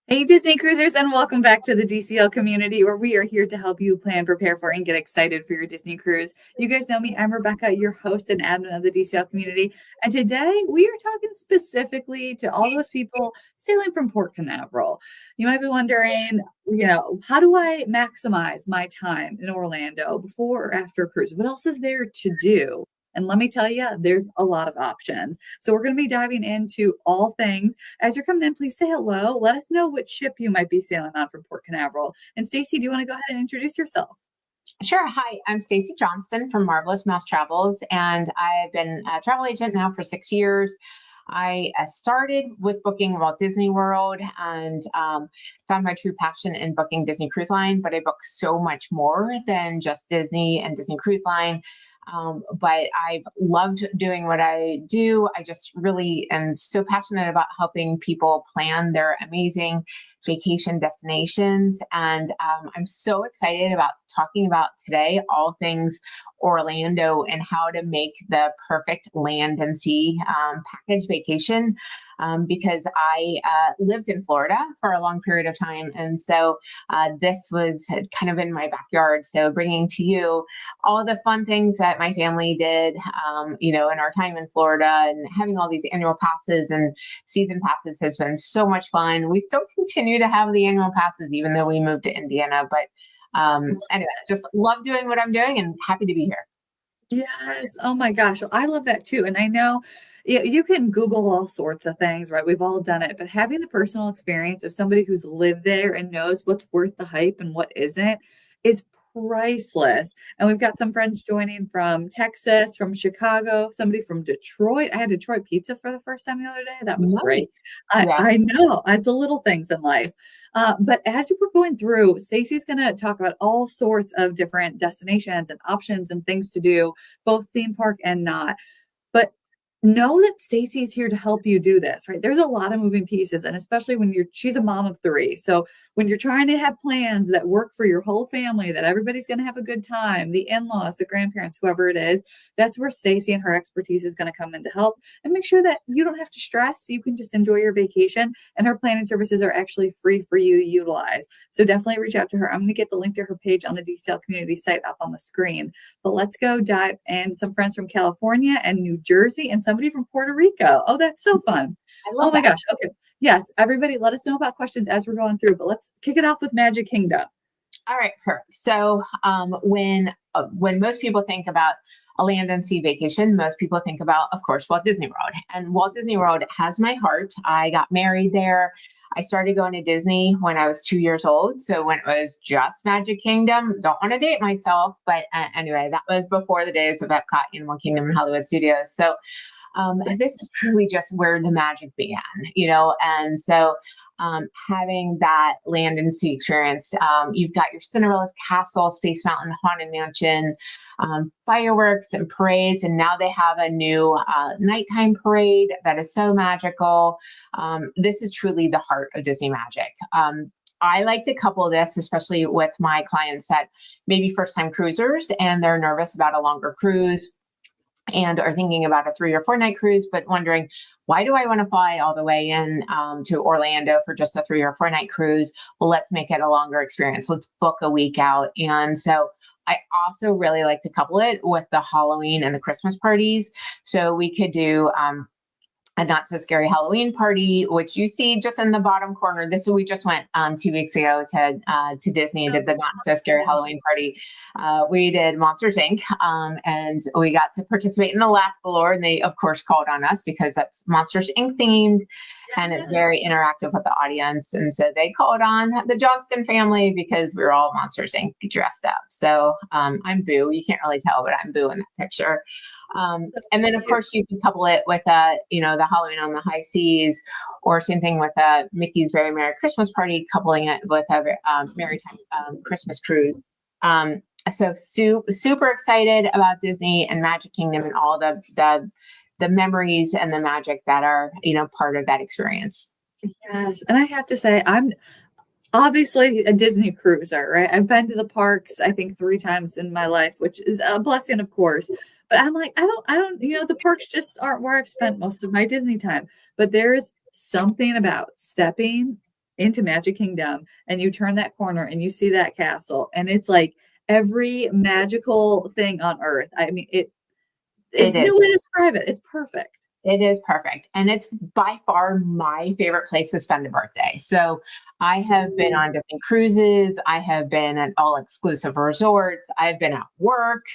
Hey, Disney cruisers, and welcome back to the DCL community, where we are here to help you plan, prepare for, and get excited for your Disney cruise. You guys know me. I'm Rebecca, your host and admin of the DCL community. And today we are talking specifically to all those people sailing from Port Canaveral. You might be wondering, how do I maximize my time in Orlando before or after a cruise? What else is there to do? And let me tell you, there's a lot of options. So we're going to be diving into all things. As you're coming in, please say hello. Let us know which ship you might be sailing on from Port Canaveral. And Stacey, do you want to go ahead and introduce yourself? Sure. Hi, I'm Stacey Johnston from Marvelous Mouse Travels, and I've been a travel agent now for 6 years. I started with booking Walt Disney World and found my true passion in booking Disney Cruise Line, but I book so much more than just Disney and Disney Cruise Line. But I've loved doing what I do. I just really am so passionate about helping people plan their amazing vacation destinations. And I'm so excited about talking about today all things Orlando and how to make the perfect land and sea package vacation. Because I lived in Florida for a long period of time. And so this was kind of in my backyard. So bringing to you all the fun things that my family did, in our time in Florida, and having all these annual passes and season passes has been so much fun. We still continue to have the annual passes, even though we moved to Indiana. But anyway, just love doing what I'm doing and happy to be here. Yes. Oh my gosh. Well, I love that too. And I know you can Google all sorts of things, right? We've all done it, but having the personal experience of somebody who's lived there and knows what's worth the hype and what isn't is priceless. And we've got some friends joining from Texas, from Chicago, somebody from Detroit. I had Detroit pizza for the first time the other day. That was great. Nice. I, Yeah. I know it's the little things in life. But as you were going through, Stacey's going to talk about all sorts of different destinations and options and things to do, both theme park and not. But know that Stacey is here to help you do this, right? There's a lot of moving pieces, and especially when she's a mom of three. So when you're trying to have plans that work for your whole family, that everybody's going to have a good time, the in-laws, the grandparents, whoever it is, that's where Stacey and her expertise is going to come in to help and make sure that you don't have to stress. You can just enjoy your vacation, and her planning services are actually free for you to utilize. So definitely reach out to her. I'm going to get the link to her page on the DCL community site up on the screen. But let's go dive in. Some friends from California and New Jersey and somebody from Puerto Rico. Oh, that's so fun. I Oh love my that. gosh. Okay. Yes, everybody, let us know about questions as we're going through, but let's kick it off with Magic Kingdom. All right, perfect. So when most people think about a land and sea vacation, most people think about, of course, Walt Disney World. And Walt Disney World has my heart. I got married there. I started going to Disney when I was 2 years old. So when it was just Magic Kingdom, don't want to date myself, but anyway, that was before the days of Epcot, Animal Kingdom, and Hollywood Studios. So this is truly just where the magic began, and so having that land and sea experience, you've got your Cinderella's Castle, Space Mountain, Haunted Mansion, fireworks and parades, and now they have a new nighttime parade that is so magical. This is truly the heart of Disney magic. I like to couple this, especially with my clients that maybe first time cruisers and they're nervous about a longer cruise and are thinking about a 3 or 4 night cruise, but wondering, why do I want to fly all the way in to Orlando for just a 3 or 4 night cruise? Well, let's make it a longer experience. Let's book a week out. And so I also really like to couple it with the Halloween and the Christmas parties. So we could do a not so scary Halloween party, which you see just in the bottom corner. We just went 2 weeks ago to Disney and did the not so scary Halloween party. We did Monsters Inc. And we got to participate in the Laugh Galore, and they of course called on us because that's Monsters Inc. themed, and it's very interactive with the audience. And so they called on the Johnston family because we were all Monsters Inc. dressed up. So I'm Boo. You can't really tell, but I'm Boo in that picture. And then, of course, you can couple it with the Halloween on the High Seas, or same thing with Mickey's Very Merry Christmas Party, coupling it with a Merry Time Christmas cruise. So super excited about Disney and Magic Kingdom and all the memories and the magic that are part of that experience. Yes. And I have to say, I'm obviously a Disney cruiser, right? I've been to the parks, I think 3 times in my life, which is a blessing, of course. But I'm like, I don't, the parks just aren't where I've spent most of my Disney time. But there is something about stepping into Magic Kingdom and you turn that corner and you see that castle and it's like every magical thing on earth. I mean, It it's no is. way to describe it. It's perfect. It is perfect. And it's by far my favorite place to spend a birthday. So I have been Ooh. on Disney cruises. I have been at all exclusive resorts. I've been at work,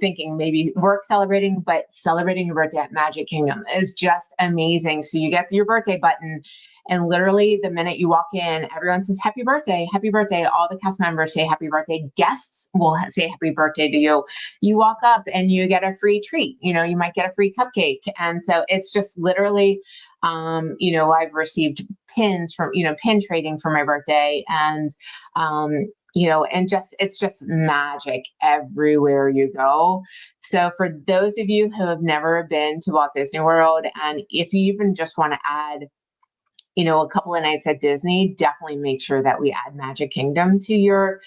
thinking maybe work celebrating, but celebrating your birthday at Magic Kingdom is just amazing. So you get your birthday button, and literally the minute you walk in, everyone says, happy birthday, happy birthday. All the cast members say happy birthday. Guests will say happy birthday to you. You walk up and you get a free treat. You might get a free cupcake. And so it's just literally, I've received pins from, pin trading for my birthday. And, and it's just magic everywhere you go. So for those of you who have never been to Walt Disney World, and if you even just want to add a couple of nights at Disney, definitely make sure that we add Magic Kingdom to your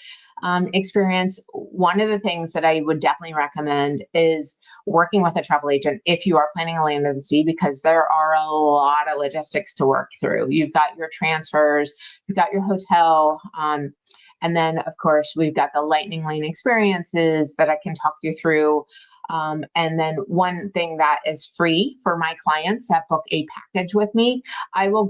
experience. One of the things that I would definitely recommend is working with a travel agent if you are planning a land and sea, because there are a lot of logistics to work through. You've got your transfers, you've got your hotel, and then, of course, we've got the Lightning Lane experiences that I can talk you through. And then one thing that is free for my clients that book a package with me, I will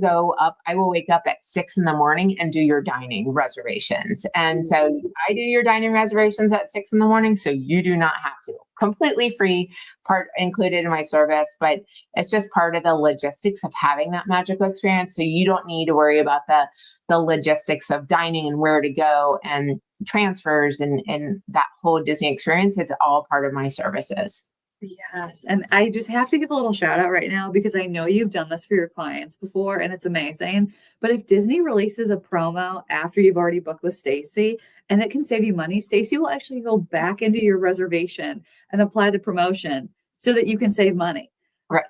wake up at 6 a.m. and do your dining reservations. And so I do your dining reservations at 6 a.m. So you do not have to. Completely free, part included in my service, but it's just part of the logistics of having that magical experience. So you don't need to worry about the logistics of dining and where to go and transfers and that whole Disney experience. It's all part of my services. Yes. And I just have to give a little shout out right now because I know you've done this for your clients before and it's amazing. But if Disney releases a promo after you've already booked with Stacey and it can save you money, Stacey will actually go back into your reservation and apply the promotion so that you can save money. Right.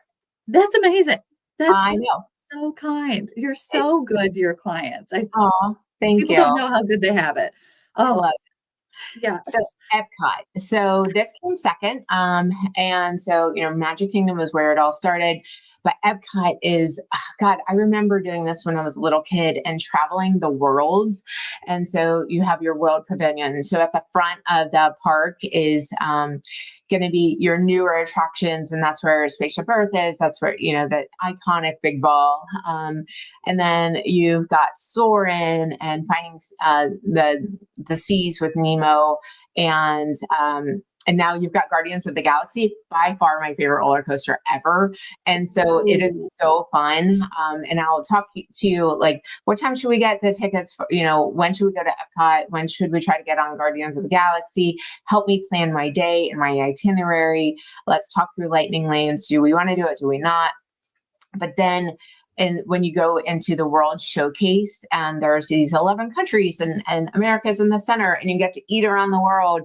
That's amazing. I That's know. so kind. You're so good to your clients. Oh, thank People you. don't know how good they have it. I Oh, love yes. So Epcot. So this came second. And so, Magic Kingdom was where it all started. But Epcot is, God, I remember doing this when I was a little kid and traveling the worlds. And so you have your world pavilion. So at the front of the park is going to be your newer attractions. And that's where Spaceship Earth is. That's where, the iconic Big Ball. And then you've got Soarin' and finding the seas with Nemo, and now you've got Guardians of the Galaxy, by far my favorite roller coaster ever. And so it is so fun. And I'll talk to you like, what time should we get the tickets for, when should we go to Epcot? When should we try to get on Guardians of the Galaxy? Help me plan my day and my itinerary. Let's talk through Lightning Lanes. Do we want to do it? Do we not? But then, and when you go into the World Showcase, and there's these 11 countries, and America's in the center, and you get to eat around the world.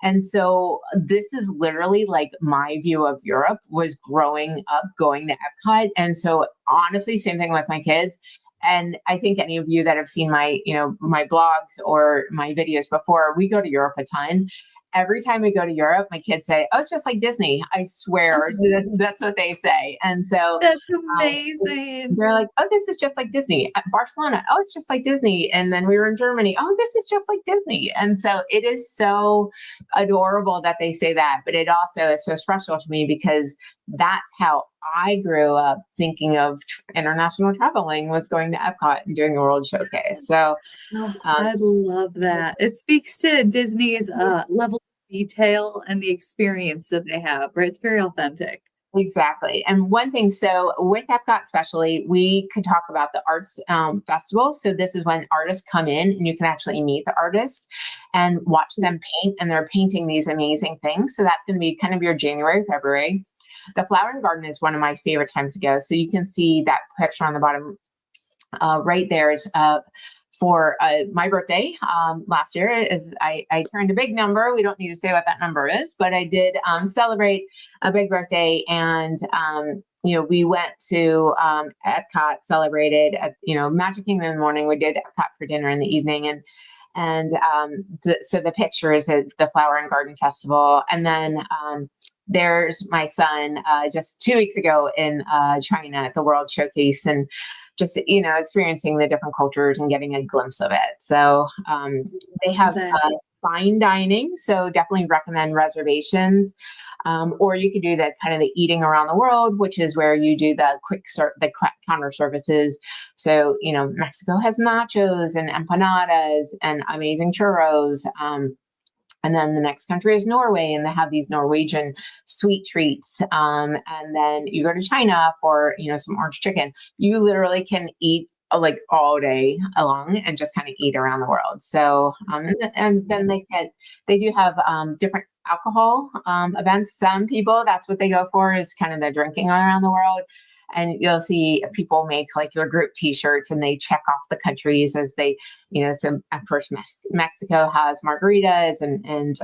And so this is literally like my view of Europe was growing up going to Epcot. And so honestly, same thing with my kids. And I think any of you that have seen my blogs or my videos before, we go to Europe a ton. Every time we go to Europe, my kids say, "Oh, it's just like Disney." I swear, that's what they say. And so That's amazing. they're like, "Oh, this is just like Disney." At Barcelona, "Oh, it's just like Disney." And then we were in Germany, "Oh, this is just like Disney." And so it is so adorable that they say that, but it also is so special to me because that's how I grew up thinking of international traveling, was going to Epcot and doing a World Showcase. So Oh, um, I love that. It speaks to Disney's level of detail and the experience that they have, right? It's very authentic. exactly. And one thing, so with Epcot especially, we could talk about the arts festival. So this is when artists come in and you can actually meet the artists and watch them paint, and they're painting these amazing things. So that's going to be kind of your January, February. The Flower and Garden is one of my favorite times to go. So you can see that picture on the bottom right there is for my birthday last year. Is I turned a big number. We don't need to say what that number is, but I did celebrate a big birthday. And we went to Epcot, celebrated at Magic Kingdom in the morning. We did Epcot for dinner in the evening, and so the picture is at the Flower and Garden Festival. And then there's my son just 2 weeks ago in China at the World Showcase. And just, experiencing the different cultures and getting a glimpse of it. So they have That fine dining, so definitely recommend reservations. Or you could do the kind of the eating around the world, which is where you do the counter services. So, Mexico has nachos and empanadas and amazing churros. And then the next country is Norway, and they have these Norwegian sweet treats. And then you go to China for, some orange chicken. You literally can eat like all day long and just kind of eat around the world. So, and then they do have different alcohol events. Some people, that's what they go for, is kind of the drinking around the world. And you'll see people make like their group T-shirts, and they check off the countries as they, so of course Mexico has margaritas, and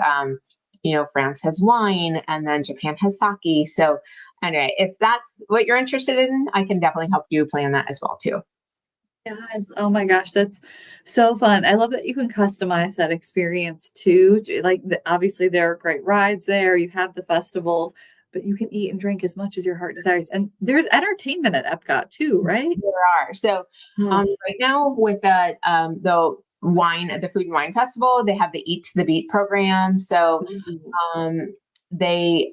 France has wine, and then Japan has sake. So anyway, if that's what you're interested in, I can definitely help you plan that as well too. Yes. Oh my gosh, that's so fun. I love that you can customize that experience too. Like, obviously, there are great rides there. You have the festivals, but you can eat and drink as much as your heart desires. And there's entertainment at Epcot too, right? There are. So Oh, right now with the Food and Wine Festival, they have the Eat to the Beat program. So ooh. they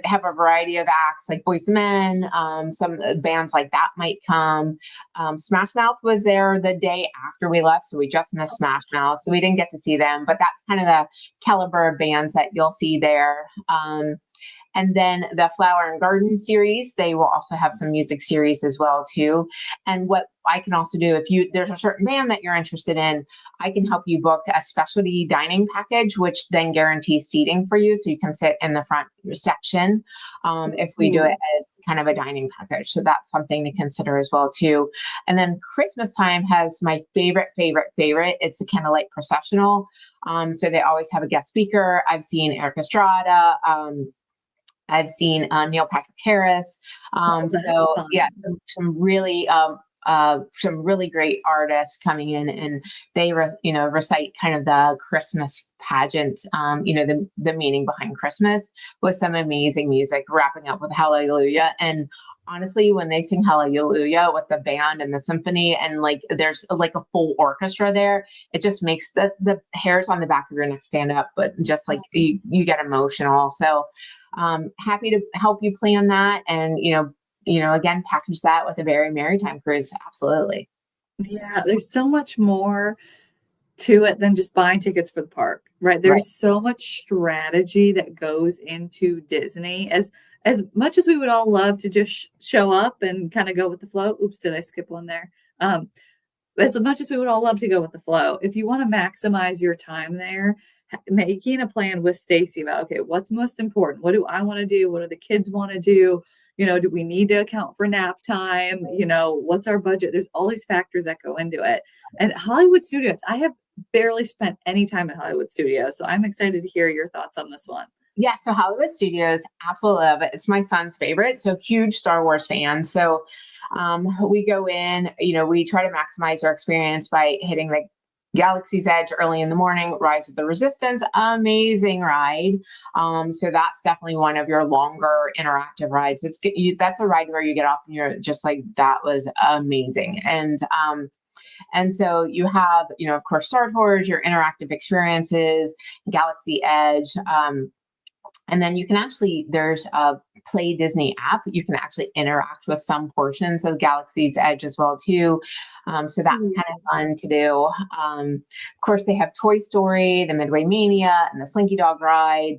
have a variety of acts like Boys II Men. Some bands like that might come. Smash Mouth was there the day after we left, so we just missed Smash Mouth, so we didn't get to see them. But that's kind of the caliber of bands that you'll see there. And then the Flower and Garden series, they will also have some music series as well too. And what I can also do, if there's a certain band that you're interested in, I can help you book a specialty dining package, which then guarantees seating for you, so you can sit in the front section. If we do it as kind of a dining package, so that's something to consider as well too. And then Christmas time has my favorite. It's a candlelight processional. So they always have a guest speaker. I've seen Eric Estrada. I've seen Neil Patrick Harris. That's So fun. yeah, some really great artists coming in, and they recite kind of the Christmas pageant, the meaning behind Christmas, with some amazing music, wrapping up with Hallelujah. And honestly, when they sing Hallelujah with the band and the symphony, and like there's like a full orchestra there, it just makes the hairs on the back of your neck stand up, but just like you get emotional. So happy to help you plan that, and again, package that with a very maritime cruise. Absolutely. Yeah, there's so much more to it than just buying tickets for the park, right? Right. There's so much strategy that goes into Disney. As much as we would all love to just show up and kind of go with the flow. Oops, did I skip one there? As much as we would all love to go with the flow, if you want to maximize your time there, making a plan with Stacey about, okay, what's most important? What do I want to do? What do the kids want to do? Do we need to account for nap time? What's our budget? There's all these factors that go into it. And Hollywood Studios, I have barely spent any time at Hollywood Studios, so I'm excited to hear your thoughts on this one. Yeah, so Hollywood Studios, absolutely love it. It's my son's favorite. So huge Star Wars fan. So we go in, we try to maximize our experience by hitting the Galaxy's Edge early in the morning. Rise of the Resistance, amazing ride. So that's definitely one of your longer interactive rides. That's a ride where you get off and you're just like, that was amazing. And so you have, of course, Star Tours, your interactive experiences, Galaxy Edge. And then you can there's a Play Disney app. You can actually interact with some portions of Galaxy's Edge as well too. So that's kind of fun to do. Of course, they have Toy Story, the Midway Mania, and the Slinky Dog ride.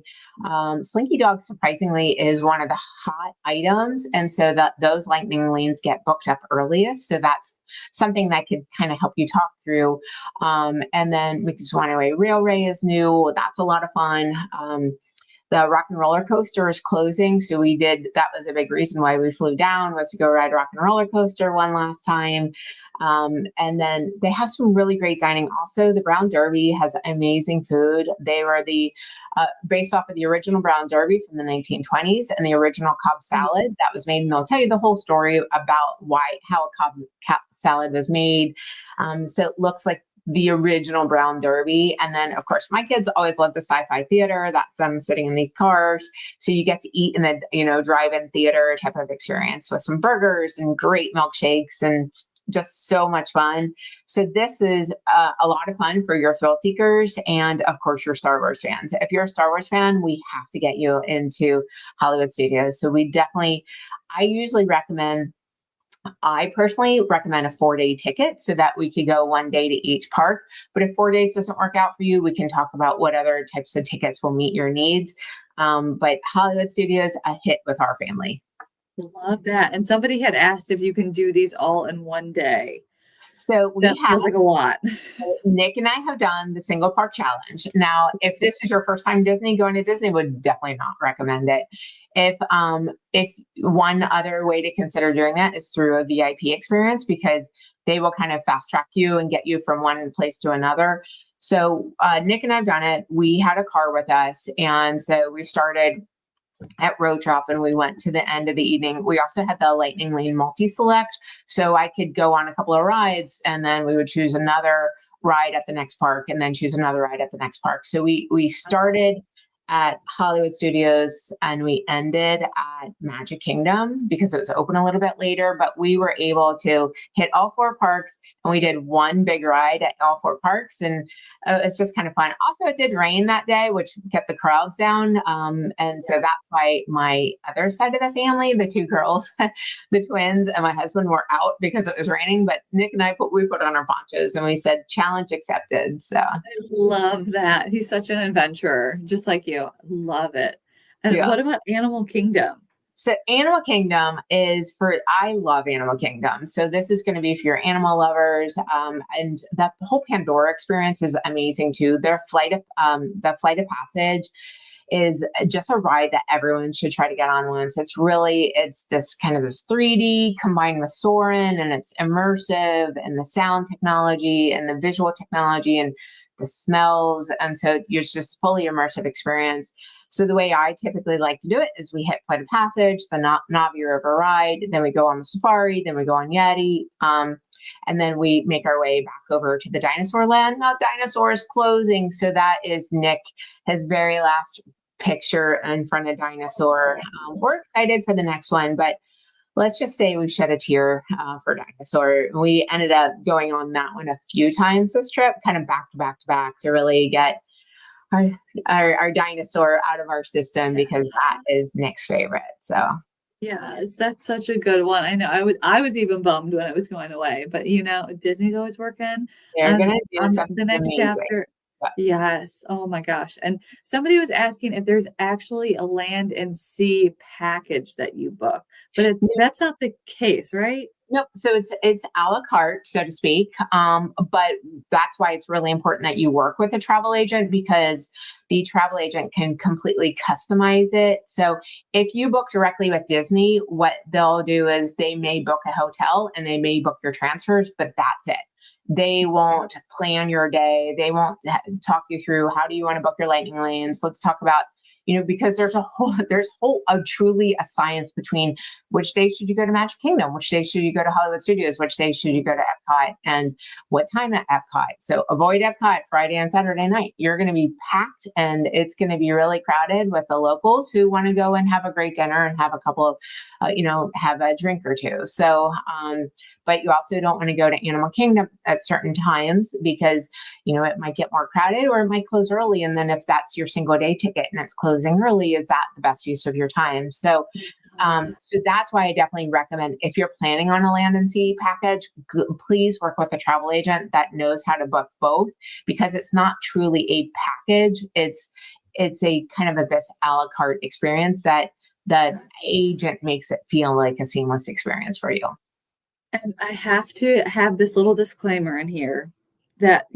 Slinky Dog, surprisingly, is one of the hot items. And so those lightning lanes get booked up earliest. So that's something that could kind of help you talk through. And then Mickey's Runaway Railway is new. That's a lot of fun. The Rock and Roller Coaster is closing. So that was a big reason why we flew down, was to go ride Rock and Roller Coaster one last time. And then they have some really great dining. Also, the Brown Derby has amazing food. They were based off of the original Brown Derby from the 1920s and the original Cobb salad that was made. And they'll tell you the whole story about how a Cobb salad was made. So it looks like the original Brown Derby. And then, of course, my kids always love the sci-fi theater. That's them sitting in these cars. So you get to eat in the, drive-in theater type of experience with some burgers and great milkshakes and just so much fun. So this is a lot of fun for your thrill seekers and, of course, your Star Wars fans. If you're a Star Wars fan, we have to get you into Hollywood Studios. So I personally recommend a 4-day ticket so that we could go one day to each park. But if 4 days doesn't work out for you, we can talk about what other types of tickets will meet your needs. But Hollywood Studios, a hit with our family. Love that. And somebody had asked if you can do these all in one day. So That feels like a lot. Nick and I have done the single park challenge. Now, if this is your first time going to Disney, would definitely not recommend it. If one other way to consider doing that is through a VIP experience, because they will kind of fast track you and get you from one place to another. So Nick and I have done it. We had a car with us, and so we started at Road Drop and we went to the end of the evening. We also had the Lightning Lane multi-select, so I could go on a couple of rides and then we would choose another ride at the next park and then choose another ride at the next park. So we started at Hollywood Studios and we ended at Magic Kingdom because it was open a little bit later, but we were able to hit all 4 parks and we did one big ride at all 4 parks. And it's just kind of fun. Also, it did rain that day, which kept the crowds down. And so that's why my other side of the family, the 2 girls, the twins and my husband were out because it was raining, but Nick and I put on our ponchos and we said, challenge accepted. So I love that. He's such an adventurer, just like you. Love it. And yeah. what about Animal Kingdom? So Animal Kingdom I love Animal Kingdom. So this is going to be for your animal lovers. And that the whole Pandora experience is amazing too. The Flight of Passage is just a ride that everyone should try to get on once. It's this kind of this 3D combined with Soarin', and it's immersive, and the sound technology and the visual technology and the smells. And so it's just fully immersive experience. So the way I typically like to do it is we hit Flight of Passage, the Navi River ride, then we go on the safari, then we go on Yeti, and then we make our way back over to the Dinosaur Land. Now, Dinosaur is closing, so that is Nick, his very last picture in front of Dinosaur. We're excited for the next one, but let's just say we shed a tear for Dinosaur. We ended up going on that one a few times this trip, kind of back to back to back, to really get our dinosaur out of our system, because that is Nick's favorite. So yes, that's such a good one. I know I was even bummed when it was going away, but Disney's always working they're gonna do on something the next amazing. chapter. Yes. Oh my gosh. And somebody was asking if there's actually a land and sea package that you book, but that's not the case, right? Nope. So it's a la carte, so to speak. But that's why it's really important that you work with a travel agent, because the travel agent can completely customize it. So if you book directly with Disney, what they'll do is they may book a hotel and they may book your transfers, but that's it. They won't plan your day. They won't talk you through, how do you want to book your lightning lanes? Let's talk about, because there's truly a science between which day should you go to Magic Kingdom, which day should you go to Hollywood Studios, which day should you go to Epcot, and what time at Epcot. So avoid Epcot Friday and Saturday night. You're going to be packed and it's going to be really crowded with the locals who want to go and have a great dinner and have a couple of, have a drink or two. So, but you also don't want to go to Animal Kingdom at certain times because, it might get more crowded or it might close early. And then if that's your single day ticket and it's closing early, is that the best use of your time? So, so that's why I definitely recommend, if you're planning on a land and sea package, please work with a travel agent that knows how to book both, because it's not truly a package. It's a kind of this a la carte experience that the agent makes it feel like a seamless experience for you. And I have to have this little disclaimer in here that,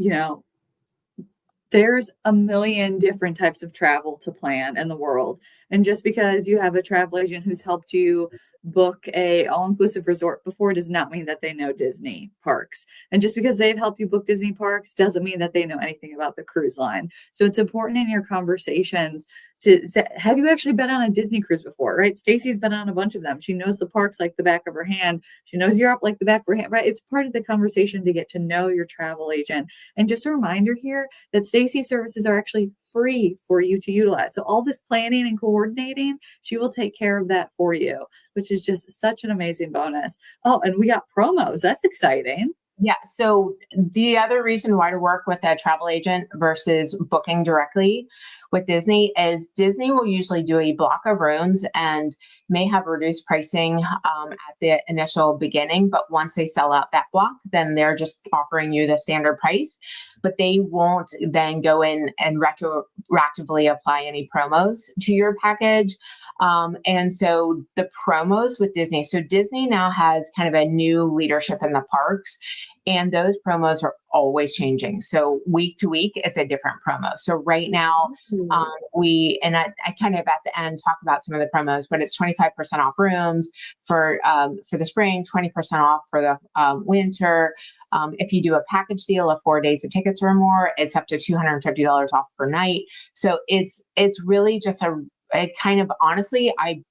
there's a million different types of travel to plan in the world. And just because you have a travel agent who's helped you book a all-inclusive resort before does not mean that they know Disney parks. And just because they've helped you book Disney parks doesn't mean that they know anything about the cruise line. So it's important in your conversations to say, have you actually been on a Disney cruise before, right? Stacy's been on a bunch of them. She knows the parks like the back of her hand. She knows Europe like the back of her hand, right? It's part of the conversation to get to know your travel agent. And just a reminder here that Stacy services are actually free for you to utilize. So all this planning and coordinating, she will take care of that for you, which is just such an amazing bonus. Oh, and we got promos. That's exciting. Yeah. So the other reason why to work with a travel agent versus booking directly with Disney is Disney will usually do a block of rooms and may have reduced pricing at the initial beginning. But once they sell out that block, then they're just offering you the standard price. But they won't then go in and retroactively apply any promos to your package. And so the promos with Disney, so Disney now has kind of a new leadership in the parks, and those promos are always changing. So week to week, it's a different promo. So right now, I kind of at the end talk about some of the promos, but it's 25% off rooms for the spring, 20% off for the winter. If you do a package deal of 4 days of tickets or more, it's up to $250 off per night. So it's really just a kind of, honestly, I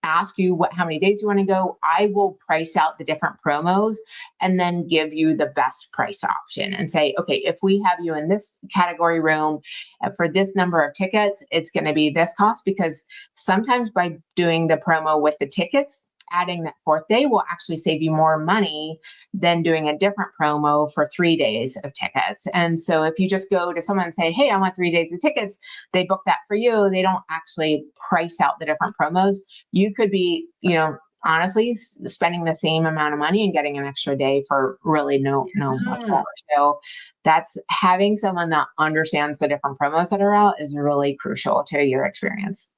ask you how many days you want to go. I will price out the different promos and then give you the best price option and say, okay, if we have you in this category room for this number of tickets, it's going to be this cost, because sometimes by doing the promo with the tickets, adding that fourth day will actually save you more money than doing a different promo for 3 days of tickets. And so if you just go to someone and say, hey, I want 3 days of tickets, they book that for you. They don't actually price out the different promos. You could be, honestly spending the same amount of money and getting an extra day for really no much more. So that's having someone that understands the different promos that are out is really crucial to your experience.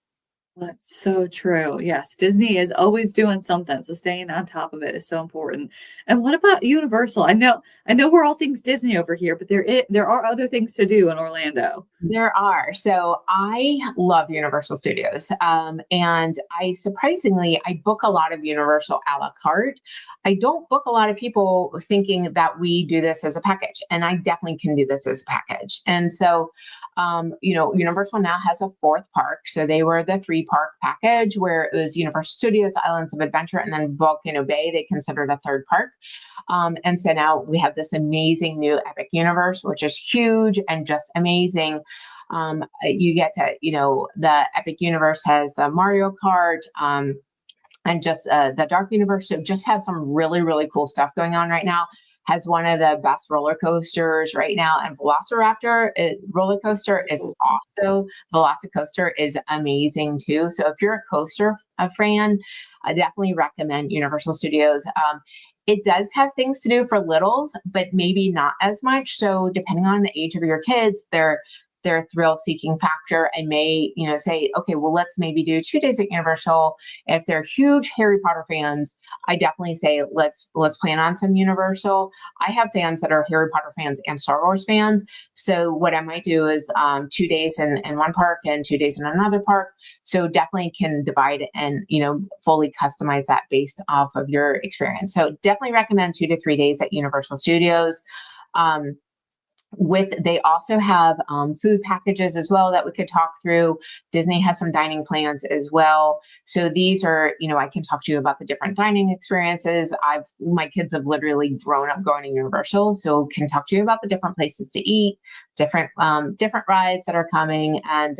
That's so true. Yes, Disney is always doing something, so staying on top of it is so important. And what about Universal? I know we're all things Disney over here, but there are other things to do in Orlando. There are. So I love Universal Studios. And I book a lot of Universal a la carte. I don't book a lot of people thinking that we do this as a package. And I definitely can do this as a package. And so, Universal now has a fourth park. So they were the 3-park package where it was Universal Studios, Islands of Adventure, and then Volcano Bay. They considered a third park. And so now we have this amazing new Epic Universe, which is huge and just amazing. You get to, the Epic Universe has the Mario Kart, and just the Dark Universe. So just has some really, really cool stuff going on right now. Has one of the best roller coasters right now, and roller coaster is also Velocicoaster is amazing too. So if you're a coaster fan, I definitely recommend Universal Studios. It does have things to do for littles, but maybe not as much. So depending on the age of your kids, their thrill seeking factor, and may, say, okay, well, let's maybe do 2 days at Universal. If they're huge Harry Potter fans, I definitely say, let's plan on some Universal. I have fans that are Harry Potter fans and Star Wars fans. So what I might do is 2 days in one park and 2 days in another park. So definitely can divide and, fully customize that based off of your experience. So definitely recommend 2 to 3 days at Universal Studios. They also have food packages as well that we could talk through. Disney has some dining plans as well. So these are, I can talk to you about the different dining experiences. My kids have literally grown up going to Universal, so can talk to you about the different places to eat, different rides that are coming. And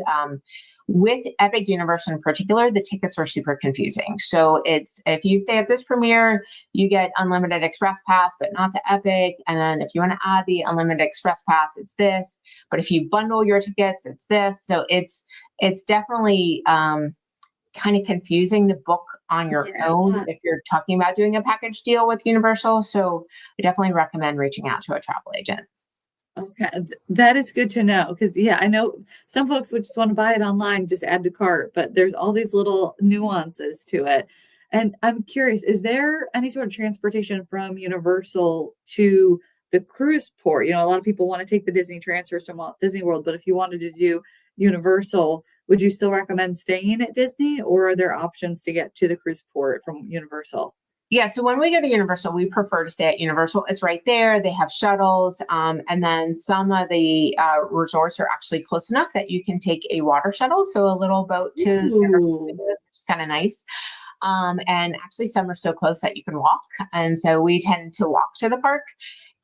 with Epic Universe in particular, the tickets are super confusing. So if you stay at this premiere, you get unlimited express pass, but not to Epic. And then if you want to add the unlimited express pass, it's this. But if you bundle your tickets, it's this. So it's definitely kind of confusing to book on your own if you're talking about doing a package deal with Universal. So I definitely recommend reaching out to a travel agent. Okay, that is good to know, because I know some folks would just want to buy it online, just add to cart, but there's all these little nuances to it. And I'm curious, is there any sort of transportation from Universal to the cruise port? A lot of people want to take the Disney transfers from Walt Disney World, but if you wanted to do Universal, would you still recommend staying at Disney, or are there options to get to the cruise port from Universal? Yeah, so when we go to Universal, we prefer to stay at Universal. It's right there. They have shuttles, and then some of the resorts are actually close enough that you can take a water shuttle, so a little boat to Universal Ooh. Studios, which is kind of nice. And actually, some are so close that you can walk, and so we tend to walk to the park.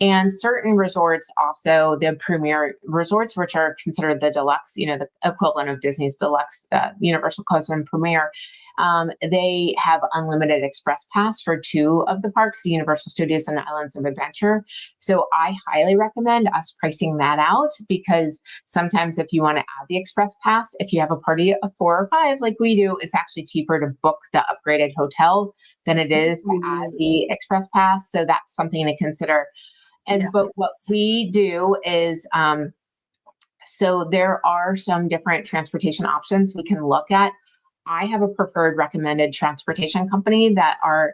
And certain resorts, also the premier resorts, which are considered the deluxe, the equivalent of Disney's deluxe, Universal Coast and Premier, they have unlimited express pass for two of the parks, the Universal Studios and Islands of Adventure. So I highly recommend us pricing that out, because sometimes if you want to add the express pass, if you have a party of 4 or 5 like we do, it's actually cheaper to book the upgraded hotel than it is to add Ooh. the express pass. So that's something to consider. But what Yes. we do is, so there are some different transportation options we can look at. I have a preferred recommended transportation company that I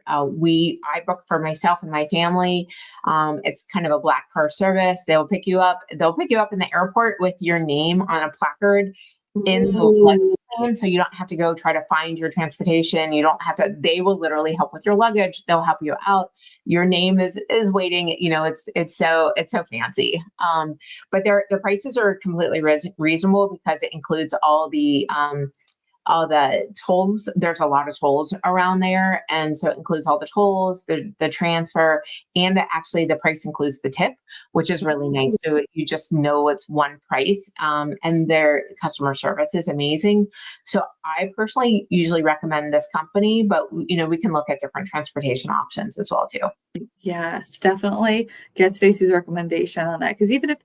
book for myself and my family. It's kind of a black car service. They'll pick you up. They'll pick you up in the airport with your name on a placard in the luggage Ooh. claim, so you don't have to go try to find your transportation. You don't have to. They will literally help with your luggage. They'll help you out. Your name is waiting. It's so fancy. But their prices are completely reasonable, because it includes all the tolls. There's a lot of tolls around there, and so it includes all the tolls, the transfer, and actually the price includes the tip, which is really nice. So you just know it's one price, and their customer service is amazing. So I personally usually recommend this company, but we can look at different transportation options as well too. Yes, definitely get Stacey's recommendation on that. Because even if,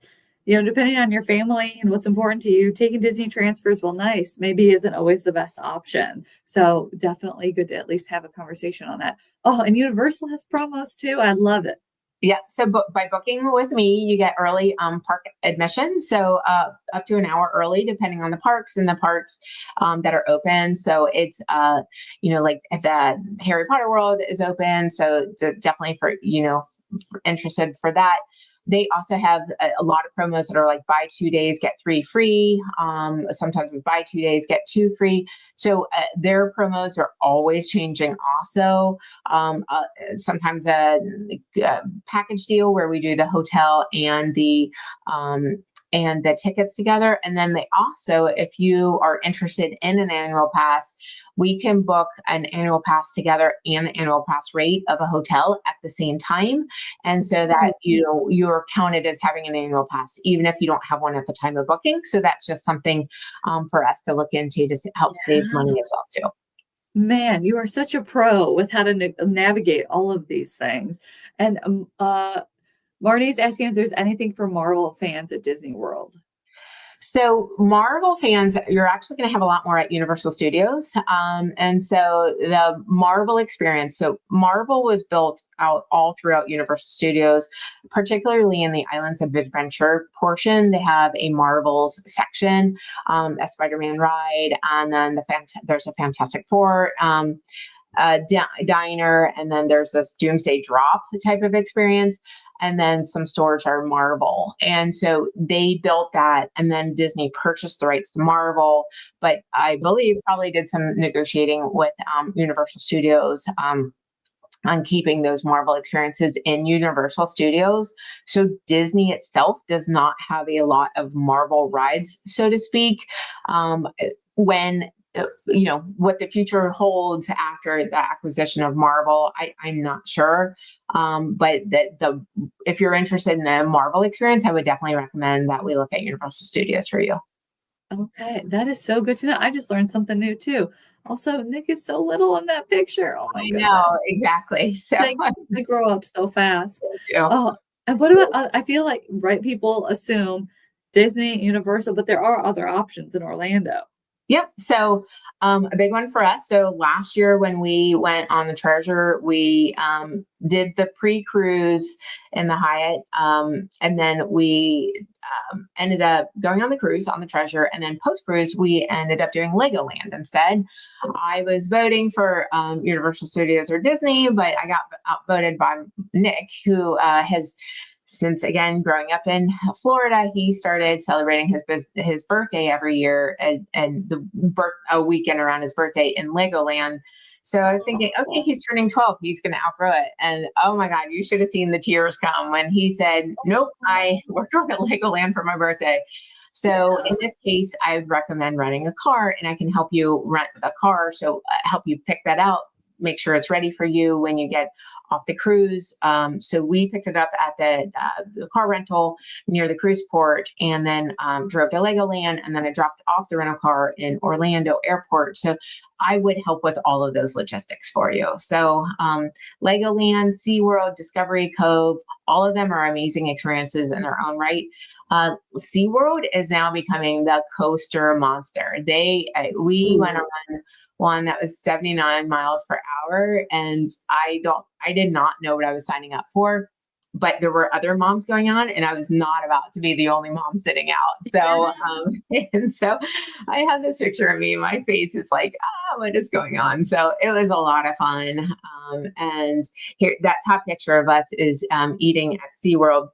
depending on your family and what's important to you, taking Disney transfers, well, nice, maybe isn't always the best option. So definitely good to at least have a conversation on that. Oh, and Universal has promos too. I love it. Yeah. So by booking with me, you get early park admission. So up to an hour early, depending on the parks and the parks that are open. So it's, like the Harry Potter World is open. So it's definitely for, interested for that. They also have a lot of promos that are like buy 2 days, get 3 free. Sometimes it's buy 2 days, get 2 free. So their promos are always changing also. Sometimes a package deal where we do the hotel and the tickets together. And then they also, if you are interested in an annual pass, we can book an annual pass together and the annual pass rate of a hotel at the same time. And so that, you're counted as having an annual pass, even if you don't have one at the time of booking. So that's just something for us to look into to help save money as well too. Man, you are such a pro with how to navigate all of these things. And Marnie's asking if there's anything for Marvel fans at Disney World. So Marvel fans, you're actually going to have a lot more at Universal Studios. And so the Marvel experience, so Marvel was built out all throughout Universal Studios, particularly in the Islands of Adventure portion. They have a Marvels section, a Spider-Man ride, and then there's a Fantastic Four. Diner, and then there's this Doomsday Drop type of experience, and then some stores are Marvel. And so they built that, and then Disney purchased the rights to Marvel, but I believe probably did some negotiating with Universal Studios. On keeping those Marvel experiences in Universal Studios. So Disney itself does not have a lot of Marvel rides, so to speak. When what the future holds after the acquisition of Marvel, I'm not sure. But if you're interested in a Marvel experience, I would definitely recommend that we look at Universal Studios for you. Okay, that is so good to know. I just learned something new too. Also, Nick is so little in that picture. Oh my I know, goodness. exactly. So They grow up so fast. thank you. Oh, and what about I feel like, right, people assume Disney, Universal, but there are other options in Orlando. Yep. So a big one for us. So last year when we went on the Treasure, we did the pre-cruise in the Hyatt, and then we ended up going on the cruise on the Treasure, and then post-cruise we ended up doing Legoland instead. I was voting for Universal Studios or Disney, but I got outvoted by Nick, who has since, again, growing up in Florida, he started celebrating his birthday every year, and a weekend around his birthday in Legoland. So I was thinking, okay, he's turning 12. He's going to outgrow it. And oh my God, you should have seen the tears come when he said, nope, we're going to Legoland for my birthday. So in this case, I would recommend renting a car, and I can help you rent the car. So help you pick that out, make sure it's ready for you when you get off the cruise. So we picked it up at the car rental near the cruise port, and then drove to Legoland, and then I dropped off the rental car in Orlando Airport. So I would help with all of those logistics for you. So Legoland, SeaWorld, Discovery Cove, all of them are amazing experiences in their own right. SeaWorld is now becoming the coaster monster. We went on one that was 79 miles per hour, and I did not know what I was signing up for, but there were other moms going on, and I was not about to be the only mom sitting out. So, and so I have this picture of me, my face is like, what is going on? So it was a lot of fun. And here, that top picture of us is eating at SeaWorld.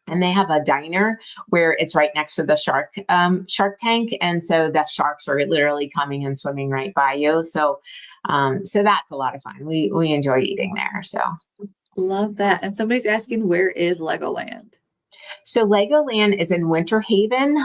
And they have a diner where it's right next to the shark tank, and so the sharks are literally coming and swimming right by you. So, so that's a lot of fun. We enjoy eating there. So Love that. And somebody's asking, where is Legoland? So Legoland is in Winter Haven,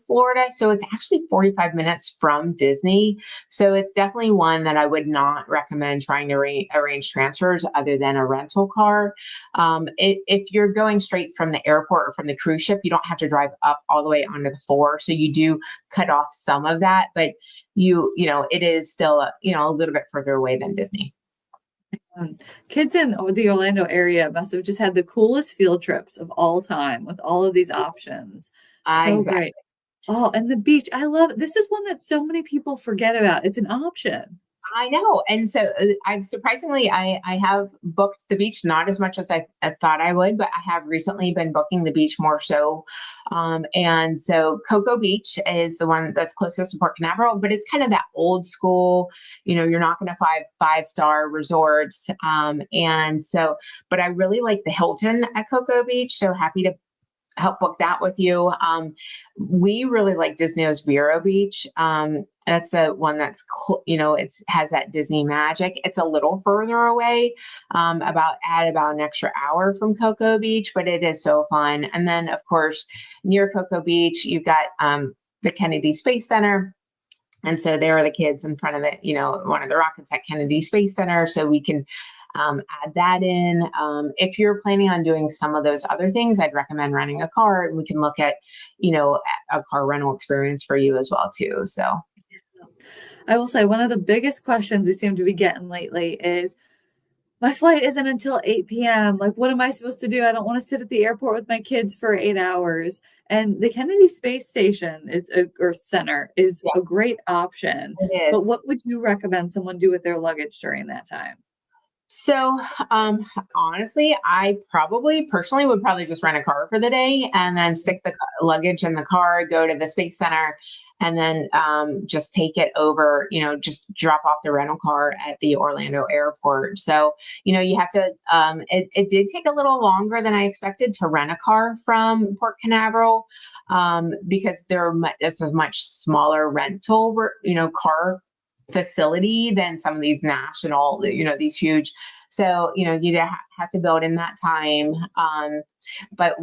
Florida. So it's actually 45 minutes from Disney. So it's definitely one that I would not recommend trying to arrange transfers other than a rental car. If you're going straight from the airport or from the cruise ship, you don't have to drive up all the way onto the floor. So you do cut off some of that, but it is still a little bit further away than Disney. Kids in the Orlando area must have just had the coolest field trips of all time with all of these options. So Exactly. great. Oh, and the beach. I love it. This is one that so many people forget about. It's an option. I know. And so I've surprisingly, I have booked the beach, not as much as I thought I would, but I have recently been booking the beach more so. And so Cocoa Beach is the one that's closest to Port Canaveral, but it's kind of that old school, you're not going to five-star resorts. And so, but I really like the Hilton at Cocoa Beach. So happy to help book that with you. We really like Disney's Vero Beach. That's the one that's, it has that Disney magic. It's a little further away, about an extra hour from Cocoa Beach, but it is so fun. And then of course, near Cocoa Beach, you've got the Kennedy Space Center. And so there are the kids in front of one of the rockets at Kennedy Space Center. So we can add that in. If you're planning on doing some of those other things, I'd recommend renting a car, and we can look at, a car rental experience for you as well too. So I will say one of the biggest questions we seem to be getting lately is, my flight isn't until 8 p.m. Like, what am I supposed to do? I don't want to sit at the airport with my kids for 8 hours. And the Kennedy Space Station Center is a great option. it is. But what would you recommend someone do with their luggage during that time? So, honestly, I personally would probably just rent a car for the day and then stick the luggage in the car, go to the Space Center, and then just take it over, just drop off the rental car at the Orlando airport. So, you have to, it did take a little longer than I expected to rent a car from Port Canaveral, because it's a much smaller rental, car facility than some of these national, these huge. So, you'd have to build in that time. But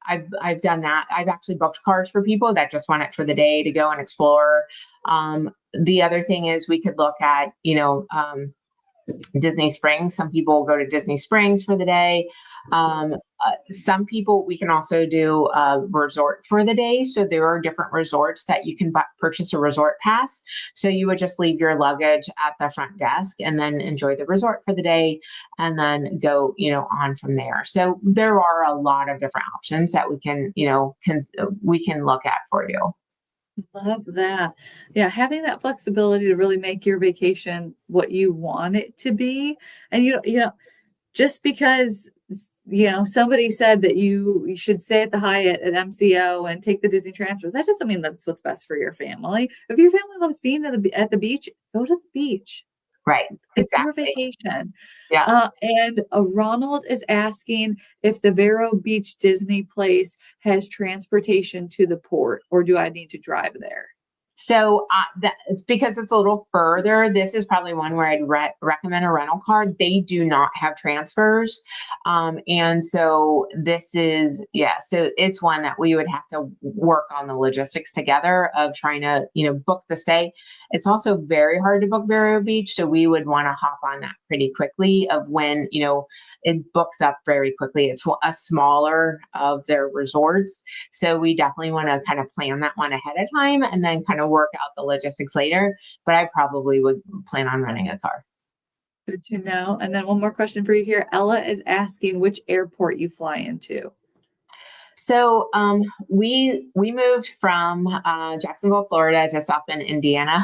I've done that. I've actually booked cars for people that just want it for the day to go and explore. The other thing is we could look at, Disney Springs. Some people go to Disney Springs for the day. Some people, we can also do a resort for the day. So there are different resorts that you can purchase a resort pass. So you would just leave your luggage at the front desk and then enjoy the resort for the day and then go, on from there. So there are a lot of different options that we can look at for you. Love that. Yeah, having that flexibility to really make your vacation what you want it to be. And just because somebody said that you should stay at the Hyatt at MCO and take the Disney transfer, that doesn't mean that's what's best for your family. If your family loves being at the beach, go to the beach. Right. It's your Exactly. vacation. Yeah. And Ronald is asking if the Vero Beach Disney place has transportation to the port, or do I need to drive there? So that it's because it's a little further. This is probably one where I'd recommend a rental car. They do not have transfers, and so this is yeah. So it's one that we would have to work on the logistics together of trying to book the stay. It's also very hard to book Vero Beach, so we would want to hop on that pretty quickly. Of when it books up very quickly. It's a smaller of their resorts, so we definitely want to kind of plan that one ahead of time and then kind of work out the logistics later. But I probably would plan on renting a car. Good to know. And then one more question for you here. Ella is asking which airport you fly into. So we moved from Jacksonville, Florida, to up in Indiana,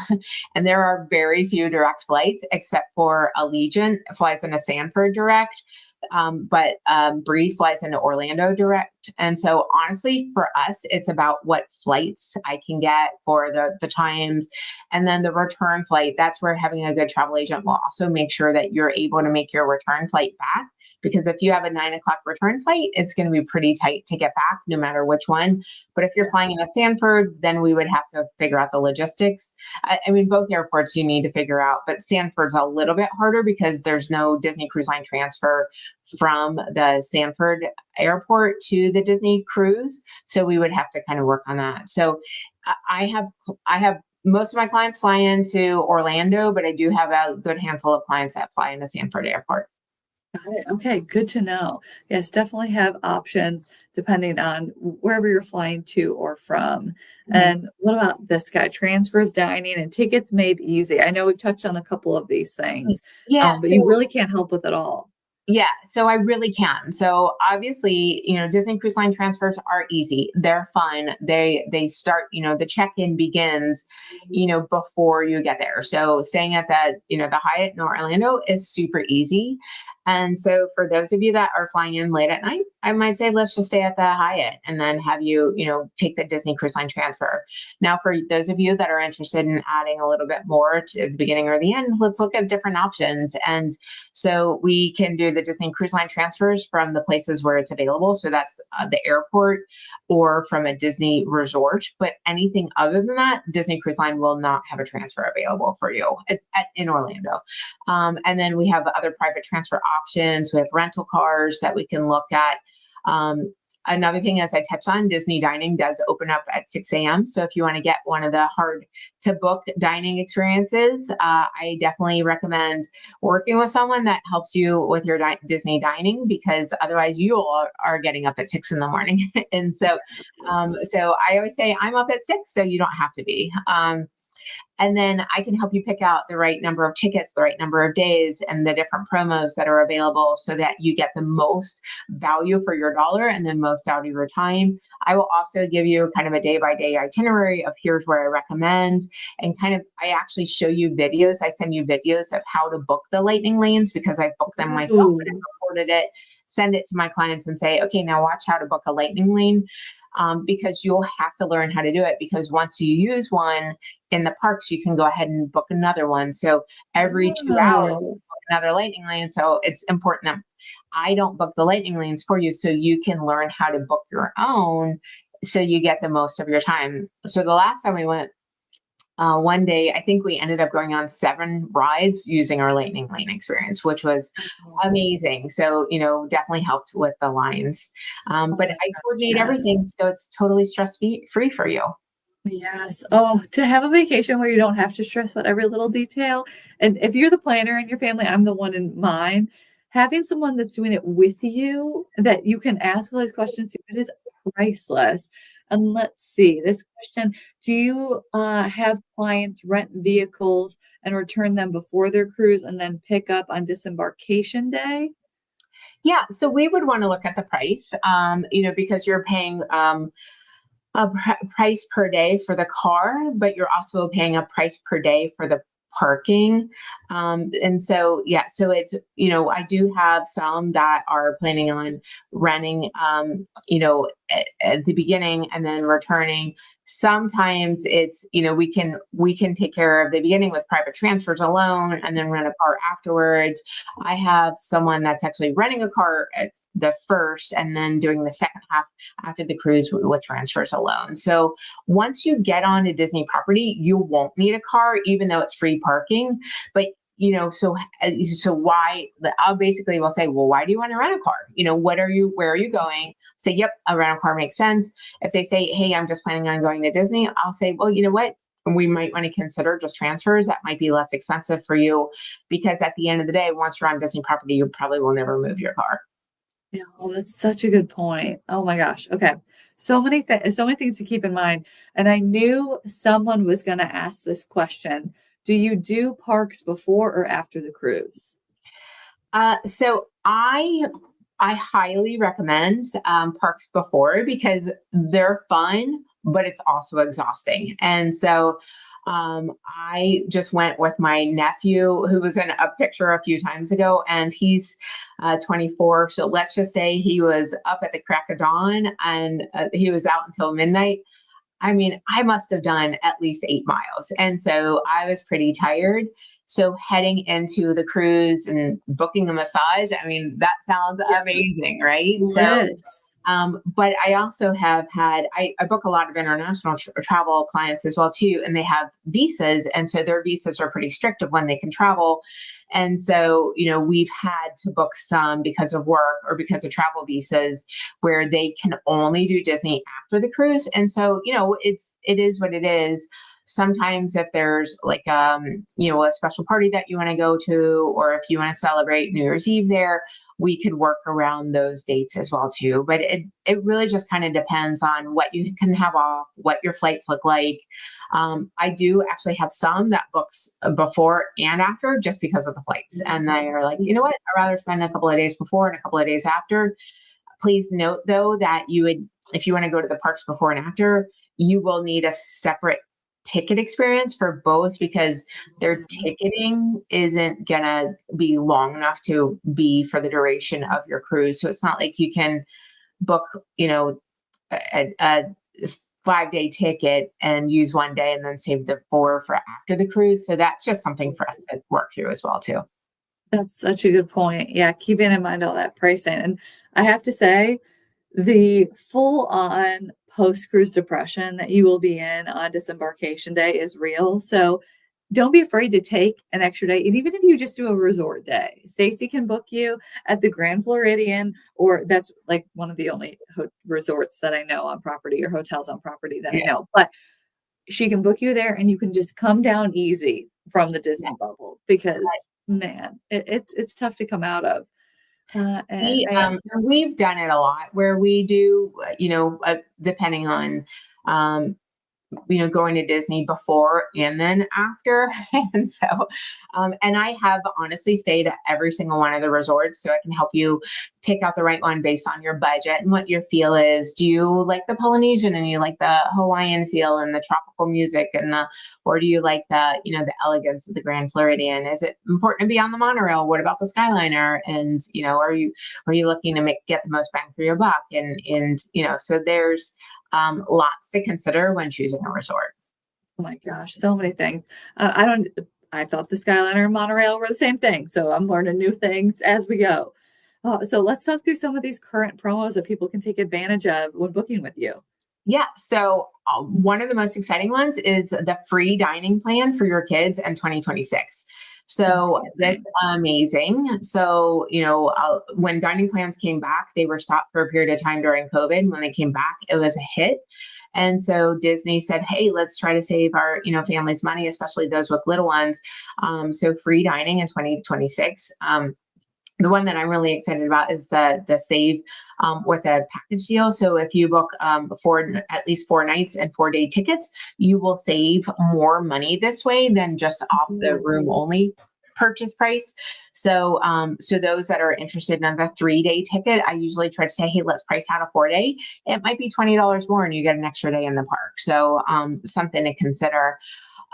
and there are very few direct flights, except for Allegiant flies into Sanford direct, but Breeze flies into Orlando direct. And so, honestly, for us, it's about what flights I can get for the times, and then the return flight. That's where having a good travel agent will also make sure that you're able to make your return flight back. Because if you have a 9 o'clock return flight, it's going to be pretty tight to get back, no matter which one. But if you're flying into Sanford, then we would have to figure out the logistics. I mean, both airports you need to figure out, but Sanford's a little bit harder because there's no Disney Cruise Line transfer from the Sanford airport to the Disney cruise. So we would have to kind of work on that. So I have most of my clients fly into Orlando, but I do have a good handful of clients that fly into Sanford Airport. Got it. Okay, good to know. Yes, definitely have options depending on wherever you're flying to or from. Mhm. And what about this guy? Transfers, dining, and tickets made easy. I know we've touched on a couple of these things, Yeah, but you so really can't help with it all. yeah, so I really can. So obviously, Disney Cruise Line transfers are easy. They're fun. They start, the check-in begins, before you get there. So staying at the Hyatt in Orlando is super easy. And so for those of you that are flying in late at night, I might say let's just stay at the Hyatt and then have you, take the Disney Cruise Line transfer. Now, for those of you that are interested in adding a little bit more to the beginning or the end, let's look at different options. And so we can do the Disney Cruise Line transfers from the places where it's available. So that's the airport or from a Disney resort. But anything other than that, Disney Cruise Line will not have a transfer available for you in Orlando. And then we have other private transfer options. We have rental cars that we can look at. Another thing, as I touched on, Disney dining does open up at 6 a.m. So if you want to get one of the hard to book dining experiences, I definitely recommend working with someone that helps you with your Disney dining, because otherwise you are getting up at 6 in the morning. And so I always say I'm up at 6, so you don't have to be. And then I can help you pick out the right number of tickets, the right number of days, and the different promos that are available so that you get the most value for your dollar and the most out of your time. I will also give you kind of a day by day itinerary of here's where I recommend, and kind of I actually show you videos. I send you videos of how to book the lightning lanes because I booked them myself and Ooh. I recorded it, send it to my clients and say, okay, now watch how to book a lightning lane. Because you'll have to learn how to do it, because once you use one in the parks, you can go ahead and book another one. So every 2 hours, Oh. book another lightning lane. So it's important that I don't book the lightning lanes for you, so you can learn how to book your own so you get the most of your time. So the last time we went, one day, I think we ended up going on 7 rides using our lightning lane experience, which was amazing. So, definitely helped with the lines. Oh But my I gosh, coordinate yes. everything so it's totally stress free for you. Yes. Oh, to have a vacation where you don't have to stress about every little detail. And if you're the planner in your family, I'm the one in mine. Having someone that's doing it with you that you can ask all these questions to, it is priceless. And let's see, this question, do you have clients rent vehicles and return them before their cruise and then pick up on disembarkation day? Yeah. So we would want to look at the price, because you're paying a price per day for the car, but you're also paying a price per day for the parking. And so, yeah, so it's, I do have some that are planning on renting, at the beginning and then returning. Sometimes it's, we can take care of the beginning with private transfers alone and then rent a car afterwards. I have someone that's actually renting a car at the first and then doing the second half after the cruise with transfers alone. So once you get on a Disney property, you won't need a car, even though it's free parking. But so why? I'll basically will say, well, why do you want to rent a car? Where are you going? Say, yep, a rental car makes sense. If they say, hey, I'm just planning on going to Disney, I'll say, well, you know what? We might want to consider just transfers. That might be less expensive for you, because at the end of the day, once you're on Disney property, you probably will never move your car. Yeah, oh, that's such a good point. Oh my gosh. Okay. So many things to keep in mind. And I knew someone was going to ask this question. Do you do parks before or after the cruise? So I highly recommend parks before, because they're fun, but it's also exhausting. And so I just went with my nephew, who was in a picture a few times ago, and he's 24. So let's just say he was up at the crack of dawn, and he was out until midnight. I mean, I must have done at least 8 miles. And so I was pretty tired. So heading into the cruise and booking a massage, I mean, that sounds Yes. amazing, right? So, Yes. but I also have I book a lot of international travel clients as well too, and they have visas. And so their visas are pretty strict of when they can travel. And so, we've had to book some because of work or because of travel visas where they can only do Disney after the cruise. And so, it is what it is. Sometimes if there's like, a special party that you want to go to, or if you want to celebrate New Year's Eve there, we could work around those dates as well too. But it really just kind of depends on what you can have off, what your flights look like. I do actually have some that books before and after, just because of the flights. And they are like, you know what, I'd rather spend a couple of days before and a couple of days after. Please note though that if you want to go to the parks before and after, you will need a separate ticket experience for both, because their ticketing isn't gonna be long enough to be for the duration of your cruise. So it's not like you can book, a 5-day ticket and use one day and then save the 4 for after the cruise. So that's just something for us to work through as well too. That's such a good point. Yeah, keeping in mind all that pricing. And I have to say, the full on post cruise depression that you will be in on disembarkation day is real. So don't be afraid to take an extra day. And even if you just do a resort day, Stacy can book you at the Grand Floridian, or that's like one of the only resorts that I know on property, or hotels on property that I Yeah. know. But she can book you there and you can just come down easy from the Yeah. Disney bubble, because man, it's tough to come out of. And We, I we've done it a lot where we do, depending on, going to Disney before and then after. And so, and I have honestly stayed at every single one of the resorts, so I can help you pick out the right one based on your budget and what your feel is. Do you like the Polynesian and you like the Hawaiian feel and the tropical music or do you like the elegance of the Grand Floridian? Is it important to be on the monorail? What about the Skyliner? And, are you looking to get the most bang for your buck? So there's, lots to consider when choosing a resort. Oh my gosh, so many things. I don't. I thought the Skyliner and monorail were the same thing, so I'm learning new things as we go. So let's talk through some of these current promos that people can take advantage of when booking with you. Yeah. So one of the most exciting ones is the free dining plan for your kids in 2026. So that's Amazing. amazing. So, when dining plans came back, they were stopped for a period of time during COVID. When they came back, it was a hit. And so Disney said, hey, let's try to save our, families money, especially those with little ones. So free dining in 2026. The one that I'm really excited about is the save with a package deal. So if you book for at least 4 nights and 4-day tickets, you will save more money this way than just off the room Ooh, only purchase price. So so those that are interested in the 3-day ticket, I usually try to say, hey, let's price out a 4-day. It might be $20 more and you get an extra day in the park. So something to consider.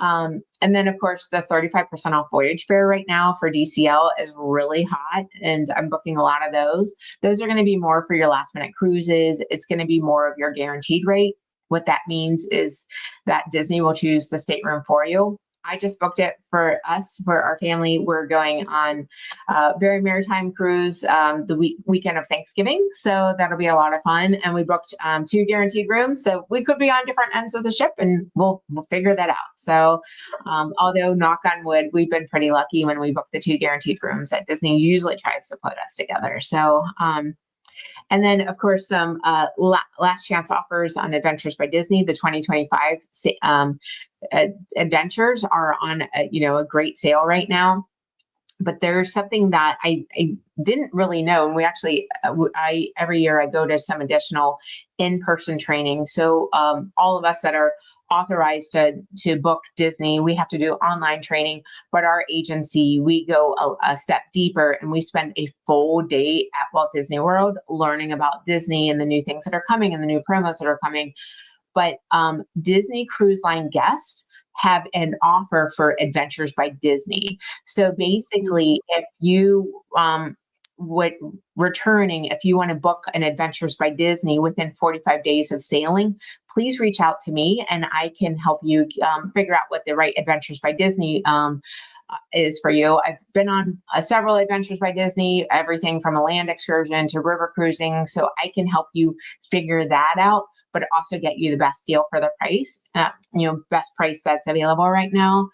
And then, of course, the 35% off voyage fare right now for DCL is really hot, and I'm booking a lot of those. Those are going to be more for your last minute cruises. It's going to be more of your guaranteed rate. What that means is that Disney will choose the stateroom for you. I just booked it for us, for our family. We're going on a very maritime cruise the weekend of Thanksgiving. So that'll be a lot of fun. And we booked 2 guaranteed rooms. So we could be on different ends of the ship, and we'll figure that out. So although knock on wood, we've been pretty lucky when we book the 2 guaranteed rooms that Disney usually tries to put us together. So and then, of course, some last chance offers on Adventures by Disney. The 2025 adventures are on a great sale right now. But there's something that I didn't really know, and we actually, I every year I go to some additional in-person training. So all of us that are authorized to book Disney, we have to do online training. But our agency, we go a step deeper, and we spend a full day at Walt Disney World learning about Disney and the new things that are coming and the new promos that are coming. But Disney Cruise Line guests have an offer for Adventures by Disney. So basically, if you if you want to book an Adventures by Disney within 45 days of sailing, please reach out to me, and I can help you figure out what the right Adventures by Disney is for you. I've been on several Adventures by Disney, everything from a land excursion to river cruising. So I can help you figure that out, but also get you the best deal for the price, best price that's available right now.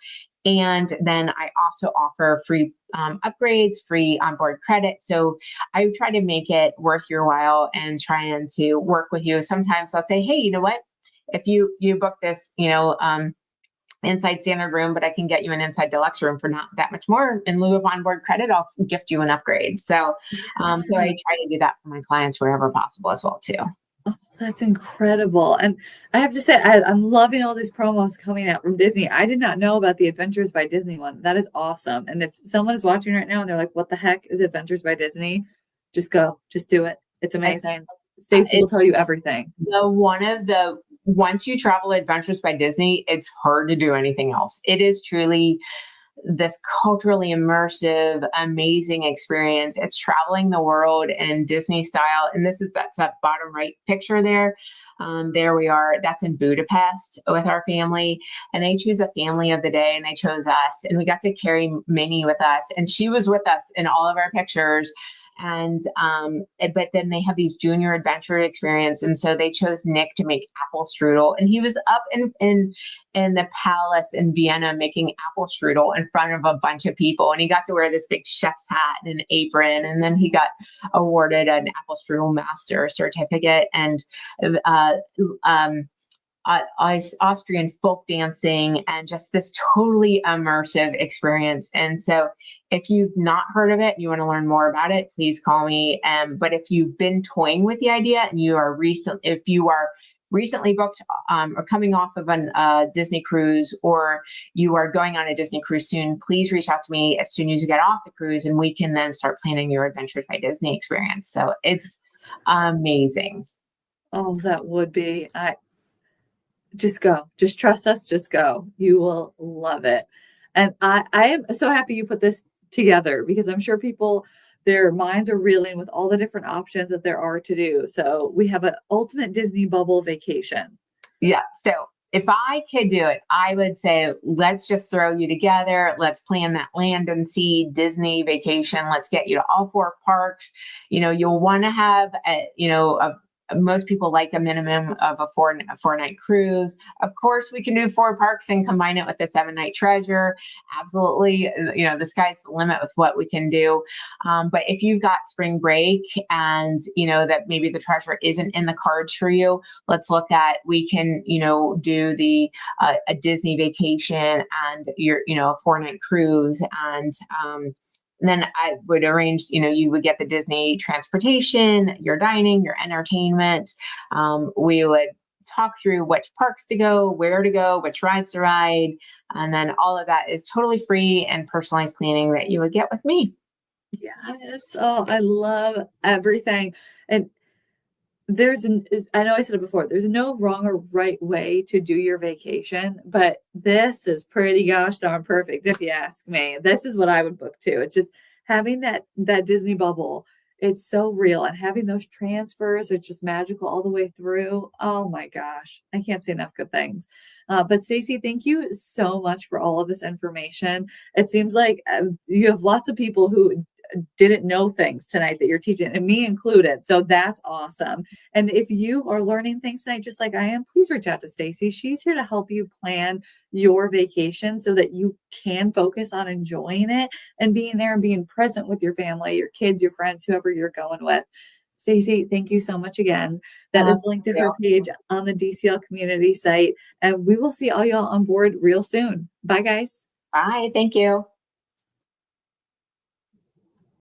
And then I also offer free upgrades, free onboard credit. So I try to make it worth your while and trying to work with you. Sometimes I'll say, hey, you know what? If you book this, inside standard room, but I can get you an inside deluxe room for not that much more. In lieu of onboard credit, I'll gift you an upgrade. So, so I try to do that for my clients wherever possible as well too. Oh, that's incredible. And I have to say, I'm loving all these promos coming out from Disney. I did not know about the Adventures by Disney one. That is awesome. And if someone is watching right now and they're like, what the heck is Adventures by Disney? Just go, just do it. It's amazing. Stacey will tell you everything. Once you travel Adventures by Disney, it's hard to do anything else. It is truly this culturally immersive, amazing experience. It's traveling the world in Disney style. And that's that bottom right picture there. There we are. That's in Budapest with our family. And they choose a family of the day, and they chose us. And we got to carry Minnie with us. And she was with us in all of our pictures. And but then they have these junior adventure experience, and so they chose Nick to make apple strudel, and he was up in the palace in Vienna making apple strudel in front of a bunch of people, and he got to wear this big chef's hat and an apron, and then he got awarded an apple strudel master certificate, and Austrian folk dancing, and just this totally immersive experience. And so if you've not heard of it, and you want to learn more about it, please call me. But if you've been toying with the idea and if you are recently booked or coming off of a Disney cruise, or you are going on a Disney cruise soon, please reach out to me as soon as you get off the cruise, and we can then start planning your Adventures by Disney experience. So it's amazing. Oh, that would be. Just go. Just trust us. Just go. You will love it. And I am so happy you put this together, because I'm sure people, their minds are reeling with all the different options that there are to do. So we have an ultimate Disney bubble vacation. Yeah. So if I could do it, I would say, let's just throw you together. Let's plan that land and sea Disney vacation. Let's get you to all 4 parks. You'll want to have most people like a minimum of a 4-night cruise. Of course, we can do 4 parks and combine it with a 7-night treasure. Absolutely. The sky's the limit with what we can do. But if you've got spring break and, that maybe the treasure isn't in the cards for you, let's look at, we can, do a Disney vacation and a 4-night cruise. And then I would arrange, you would get the Disney transportation, your dining, your entertainment. We would talk through which parks to go, where to go, which rides to ride. And then all of that is totally free and personalized planning that you would get with me. Yes. Oh, I love everything. And I know I said it before, there's no wrong or right way to do your vacation, but this is pretty gosh darn perfect if you ask me. This is what I would book too. It's just having that Disney bubble. It's so real, and having those transfers are just magical all the way through. Oh my gosh, I can't say enough good things. But Stacey, thank you so much for all of this information. It seems like you have lots of people who didn't know things tonight that you're teaching, and me included. So that's awesome. And if you are learning things tonight, just like I am, please reach out to Stacey. She's here to help you plan your vacation so that you can focus on enjoying it and being there and being present with your family, your kids, your friends, whoever you're going with. Stacey, thank you so much again. That is linked to Yeah. her page on the DCL community site. And we will see all y'all on board real soon. Bye, guys. Bye. Thank you.